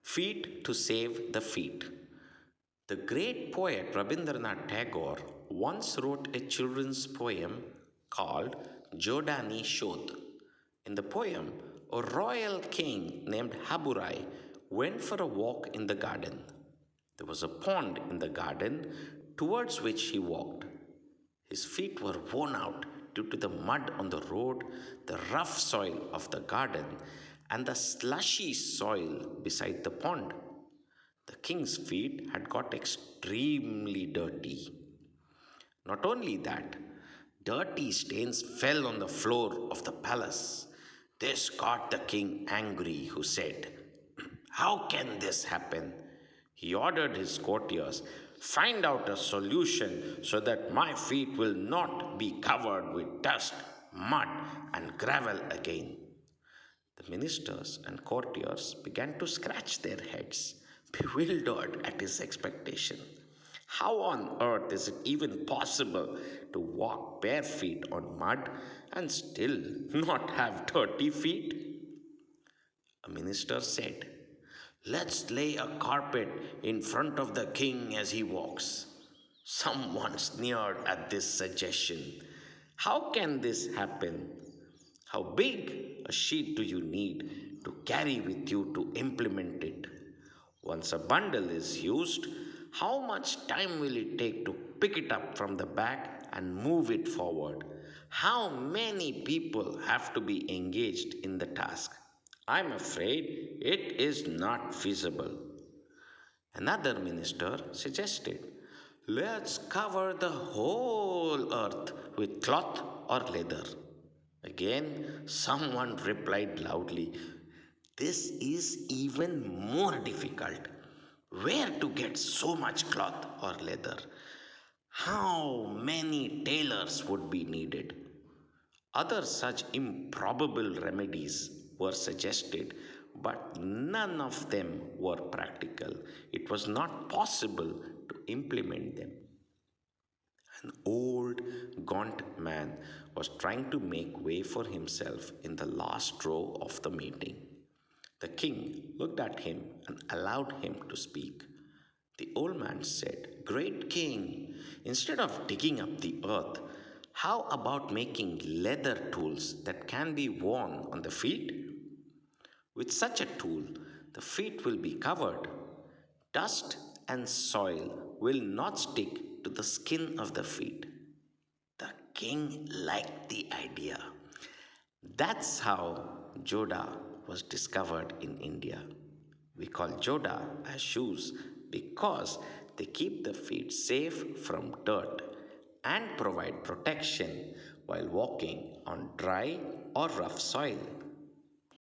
Feet to save the feet. The great poet Rabindranath Tagore once wrote a children's poem called Jodani Shodh. In the poem, a royal king named Haburai went for a walk in the garden. There was a pond in the garden towards which he walked. His feet were worn out due to the mud on the road, the rough soil of the garden, and the slushy soil beside the pond. The king's feet had got extremely dirty. Not only that, dirty stains fell on the floor of the palace. This got the king angry, who said, "How can this happen?" He ordered his courtiers, "Find out a solution so that my feet will not be covered with dust, mud, and gravel again." The ministers and courtiers began to scratch their heads, bewildered at his expectation. How on earth is it even possible to walk bare feet on mud and still not have dirty feet? A minister said, "Let's lay a carpet in front of the king as he walks." Someone sneered at this suggestion. "How can this happen? How big a sheet do you need to carry with you to implement it? Once a bundle is used, how much time will it take to pick it up from the back and move it forward? How many people have to be engaged in the task? I'm afraid it is not feasible." Another minister suggested, "Let's cover the whole earth with cloth or leather." Again, someone replied loudly, "This is even more difficult. Where to get so much cloth or leather? How many tailors would be needed?" Other such improbable remedies were suggested, but none of them were practical. It was not possible to implement them. An old, gaunt man was trying to make way for himself in the last row of the meeting. The king looked at him and allowed him to speak. The old man said, "Great king, instead of digging up the earth, how about making leather tools that can be worn on the feet? With such a tool, the feet will be covered. Dust and soil will not stick to the skin of the feet." The king liked the idea. That's how Joda was discovered in India. We call Joda as shoes because they keep the feet safe from dirt and provide protection while walking on dry or rough soil.